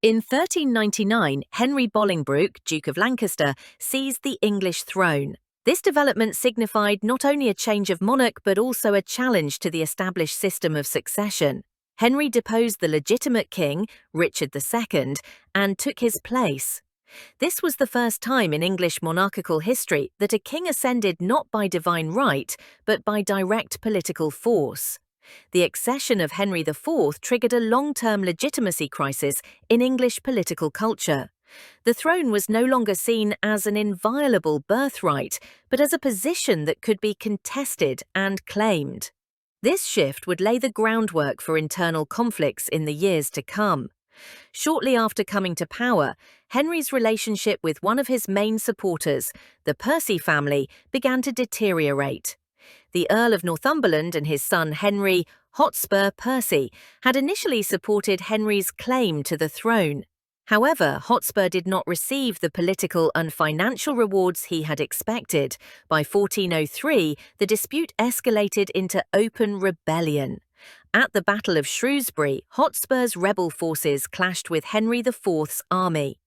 In 1399, Henry Bolingbroke, Duke of Lancaster, seized the English throne. This development signified not only a change of monarch but also a challenge to the established system of succession. Henry deposed the legitimate king, Richard II, and took his place. This was the first time in English monarchical history that a king ascended not by divine right, but by direct political force. The accession of Henry IV triggered a long-term legitimacy crisis in English political culture. The throne was no longer seen as an inviolable birthright, but as a position that could be contested and claimed. This shift would lay the groundwork for internal conflicts in the years to come. Shortly after coming to power, Henry's relationship with one of his main supporters, the Percy family, began to deteriorate. The Earl of Northumberland and his son Henry Hotspur Percy had initially supported Henry's claim to the throne. However, Hotspur did not receive the political and financial rewards he had expected. By 1403, the dispute escalated into open rebellion. At the Battle of Shrewsbury, Hotspur's rebel forces clashed with Henry IV's army.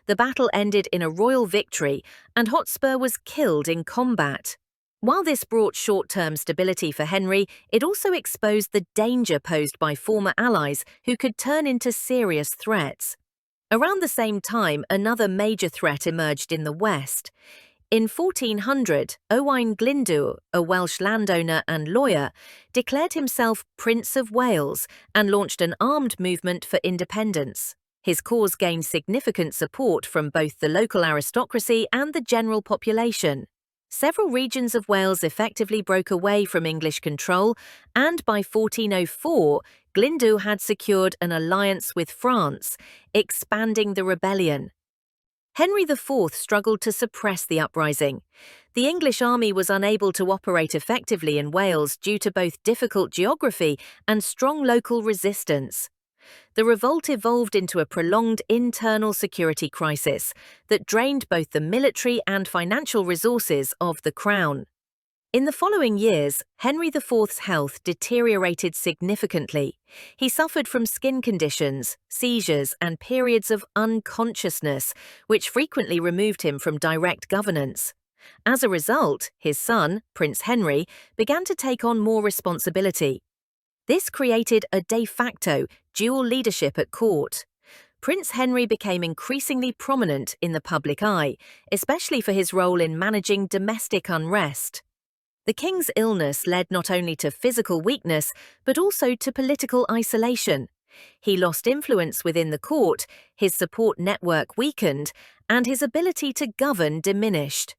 The battle ended in a royal victory, and Hotspur was killed in combat. While this brought short-term stability for Henry, it also exposed the danger posed by former allies who could turn into serious threats. Around the same time, another major threat emerged in the west. In 1400, Owain Glyndŵr, a Welsh landowner and lawyer, declared himself Prince of Wales and launched an armed movement for independence. His cause gained significant support from both the local aristocracy and the general population. Several regions of Wales effectively broke away from English control, and by 1404, Glyndŵr had secured an alliance with France, expanding the rebellion. Henry IV struggled to suppress the uprising. The English army was unable to operate effectively in Wales due to both difficult geography and strong local resistance. The revolt evolved into a prolonged internal security crisis that drained both the military and financial resources of the crown. In the following years, Henry IV's health deteriorated significantly. He suffered from skin conditions, seizures, and periods of unconsciousness, which frequently removed him from direct governance. As a result, his son, Prince Henry, began to take on more responsibility. This created a de facto dual leadership at court. Prince Henry became increasingly prominent in the public eye, especially for his role in managing domestic unrest. The king's illness led not only to physical weakness, but also to political isolation. He lost influence within the court, his support network weakened, and his ability to govern diminished.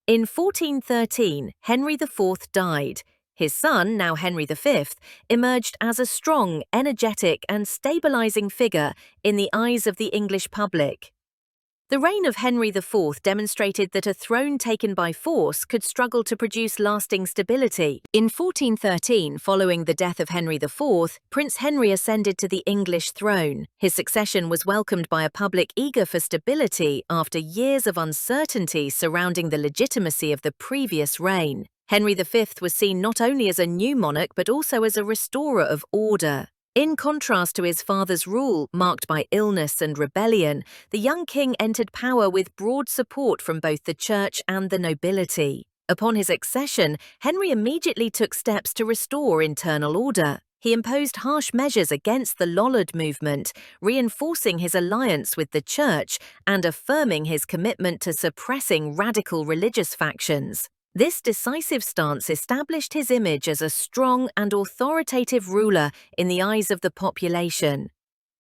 In 1413, Henry IV died. His son, now Henry V, emerged as a strong, energetic, and stabilizing figure in the eyes of the English public. The reign of Henry IV demonstrated that a throne taken by force could struggle to produce lasting stability. In 1413, following the death of Henry IV, Prince Henry ascended to the English throne. His succession was welcomed by a public eager for stability after years of uncertainty surrounding the legitimacy of the previous reign. Henry V was seen not only as a new monarch but also as a restorer of order. In contrast to his father's rule, marked by illness and rebellion, the young king entered power with broad support from both the church and the nobility. Upon his accession, Henry immediately took steps to restore internal order. He imposed harsh measures against the Lollard movement, reinforcing his alliance with the church and affirming his commitment to suppressing radical religious factions. This decisive stance established his image as a strong and authoritative ruler in the eyes of the population.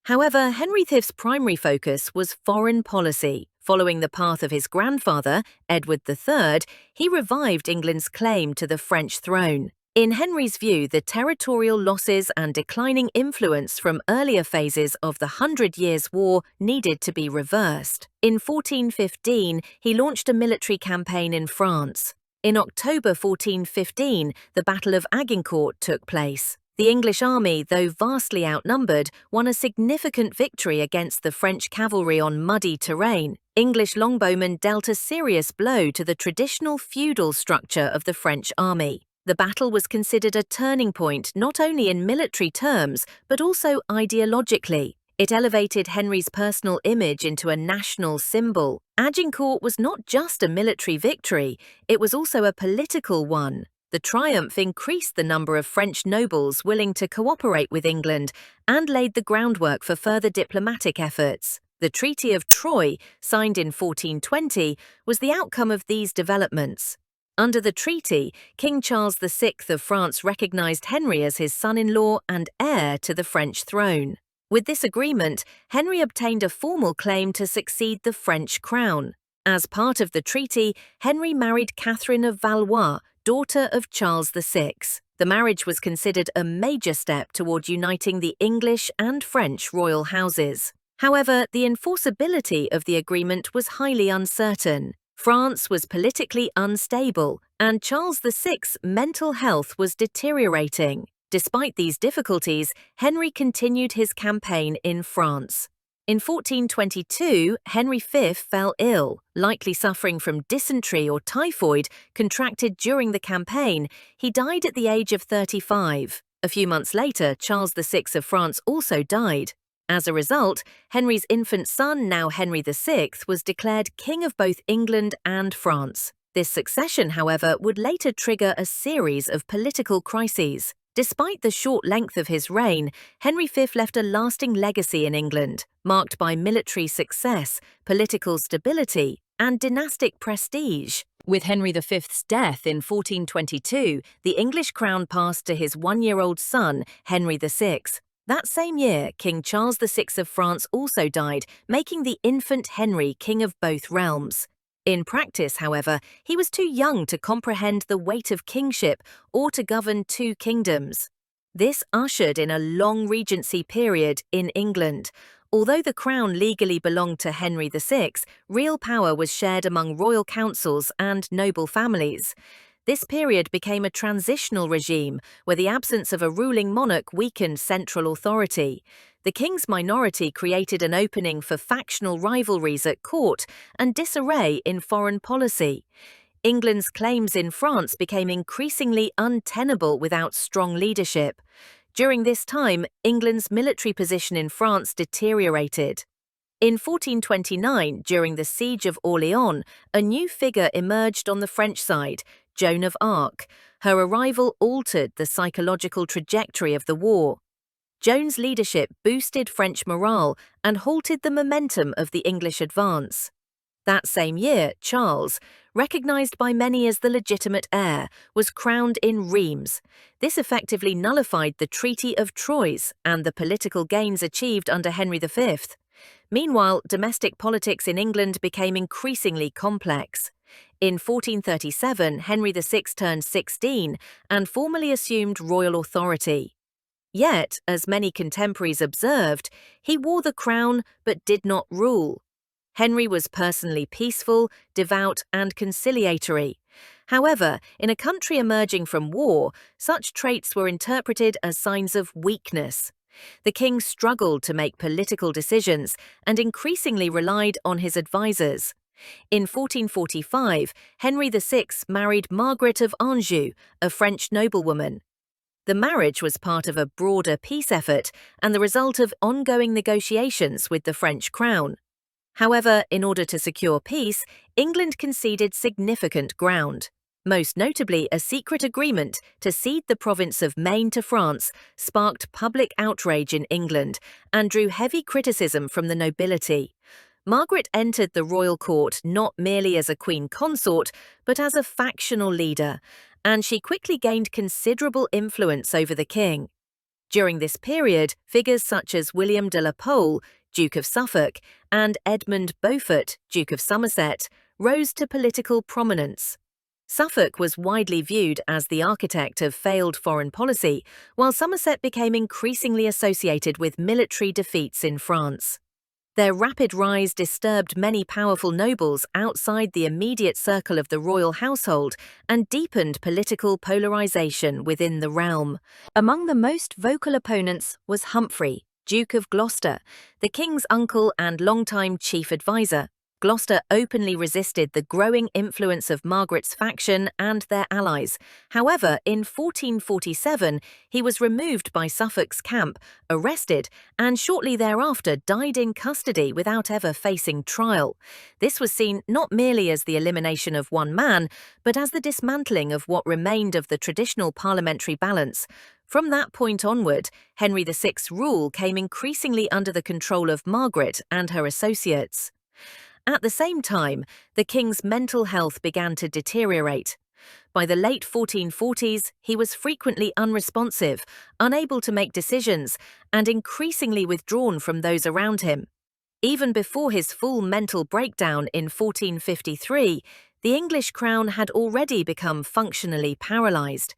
However, Henry V's primary focus was foreign policy. Following the path of his grandfather, Edward III, he revived England's claim to the French throne. In Henry's view, the territorial losses and declining influence from earlier phases of the Hundred Years' War needed to be reversed. In 1415, he launched a military campaign in France. In October 1415, the Battle of Agincourt took place. The English army, though vastly outnumbered, won a significant victory against the French cavalry on muddy terrain. English longbowmen dealt a serious blow to the traditional feudal structure of the French army. The battle was considered a turning point not only in military terms, but also ideologically. It elevated Henry's personal image into a national symbol. Agincourt was not just a military victory, it was also a political one. The triumph increased the number of French nobles willing to cooperate with England and laid the groundwork for further diplomatic efforts. The Treaty of Troyes, signed in 1420, was the outcome of these developments. Under the treaty, King Charles VI of France recognized Henry as his son-in-law and heir to the French throne. With this agreement, Henry obtained a formal claim to succeed the French crown. As part of the treaty, Henry married Catherine of Valois, daughter of Charles VI. The marriage was considered a major step toward uniting the English and French royal houses. However, the enforceability of the agreement was highly uncertain. France was politically unstable, and Charles VI's mental health was deteriorating. Despite these difficulties, Henry continued his campaign in France. In 1422, Henry V fell ill, likely suffering from dysentery or typhoid contracted during the campaign. He died at the age of 35. A few months later, Charles VI of France also died. As a result, Henry's infant son, now Henry VI, was declared King of both England and France. This succession, however, would later trigger a series of political crises. Despite the short length of his reign, Henry V left a lasting legacy in England, marked by military success, political stability, and dynastic prestige. With Henry V's death in 1422, the English crown passed to his one-year-old son, Henry VI. That same year, King Charles VI of France also died, making the infant Henry king of both realms. In practice, however, he was too young to comprehend the weight of kingship or to govern two kingdoms. This ushered in a long regency period in England. Although the crown legally belonged to Henry VI, real power was shared among royal councils and noble families. This period became a transitional regime where the absence of a ruling monarch weakened central authority. The king's minority created an opening for factional rivalries at court and disarray in foreign policy. England's claims in France became increasingly untenable without strong leadership. During this time, England's military position in France deteriorated. In 1429, during the Siege of Orléans, a new figure emerged on the French side, Joan of Arc. Her arrival altered the psychological trajectory of the war. Joan's leadership boosted French morale and halted the momentum of the English advance. That same year, Charles, recognized by many as the legitimate heir, was crowned in Reims. This effectively nullified the Treaty of Troyes and the political gains achieved under Henry V. Meanwhile, domestic politics in England became increasingly complex. In 1437, Henry VI turned 16 and formally assumed royal authority. Yet, as many contemporaries observed, he wore the crown but did not rule. Henry was personally peaceful, devout, and conciliatory. However, in a country emerging from war, such traits were interpreted as signs of weakness. The king struggled to make political decisions and increasingly relied on his advisors. In 1445, Henry VI married Margaret of Anjou, a French noblewoman. The marriage was part of a broader peace effort and the result of ongoing negotiations with the French crown. However, in order to secure peace, England conceded significant ground. Most notably, a secret agreement to cede the province of Maine to France sparked public outrage in England and drew heavy criticism from the nobility. Margaret entered the royal court not merely as a queen consort, but as a factional leader, and she quickly gained considerable influence over the king. During this period, figures such as William de la Pole, Duke of Suffolk, and Edmund Beaufort, Duke of Somerset, rose to political prominence. Suffolk was widely viewed as the architect of failed foreign policy, while Somerset became increasingly associated with military defeats in France. Their rapid rise disturbed many powerful nobles outside the immediate circle of the royal household and deepened political polarization within the realm. Among the most vocal opponents was Humphrey, Duke of Gloucester, the king's uncle and longtime chief advisor. Gloucester openly resisted the growing influence of Margaret's faction and their allies. However, in 1447, he was removed by Suffolk's camp, arrested, and shortly thereafter died in custody without ever facing trial. This was seen not merely as the elimination of one man, but as the dismantling of what remained of the traditional parliamentary balance. From that point onward, Henry VI's rule came increasingly under the control of Margaret and her associates. At the same time, the king's mental health began to deteriorate. By the late 1440s, he was frequently unresponsive, unable to make decisions, and increasingly withdrawn from those around him. Even before his full mental breakdown in 1453, the English crown had already become functionally paralysed.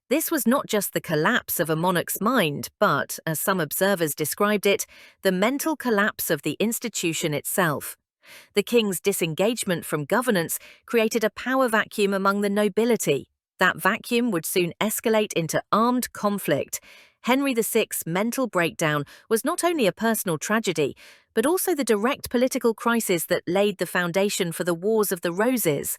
This was not just the collapse of a monarch's mind, but, as some observers described it, the mental collapse of the institution itself. The king's disengagement from governance created a power vacuum among the nobility. That vacuum would soon escalate into armed conflict. Henry VI's mental breakdown was not only a personal tragedy, but also the direct political crisis that laid the foundation for the Wars of the Roses.